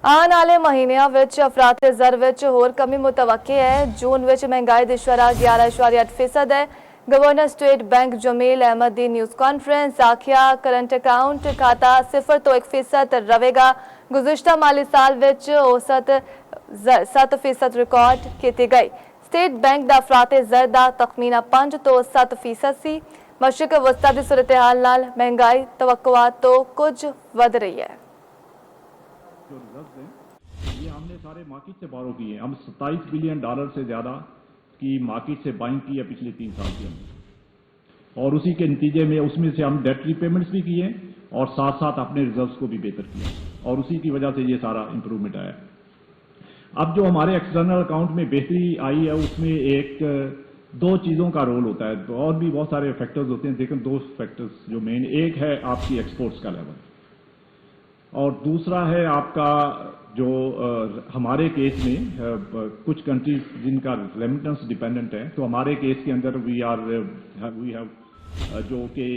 आने वाले महीनों विच अफराते ज़र विच होर कमी मुतवक्के है। जून विच महंगाई दी शरह 11.8% है। Governor state bank Jamil Ahmed की न्यूज़ कॉन्फ्रेंस आखिया करंट अकाउंट खाता 0 तो 1% रहेगा। गुज़िश्ता माली साल विच औसत 7% रिकॉर्ड की गई। स्टेट बैंक का अफराते ज़र का तखमीना 5 तो 7% सी। मशरक वस्ता की सूरत हाल नाल महंगाई तवक्कुआत तो कुछ वध रही है। जो रिजर्व हैं ये हमने सारे मार्केट से बारो किए हैं। हम $27 बिलियन से ज्यादा की मार्केट से बाइंग की है पिछले 3 साल के अंदर, और उसी के नतीजे में उसमें से हम डेट रीपेमेंट्स भी किए और साथ साथ अपने रिजर्व्स को भी बेहतर किया, और उसी की वजह से ये सारा इंप्रूवमेंट आया। अब जो हमारे एक्सटर्नल अकाउंट में बेहतरी आई है उसमें एक दो चीजों का रोल होता है, तो और भी बहुत सारे फैक्टर्स होते हैं, लेकिन दो फैक्टर्स जो मेन, एक है आपकी एक्सपोर्ट्स का लेवल और दूसरा है आपका जो हमारे केस में कुछ कंट्रीज जिनका रेमिटेंस डिपेंडेंट है, तो हमारे केस के अंदर वी हैव जो कि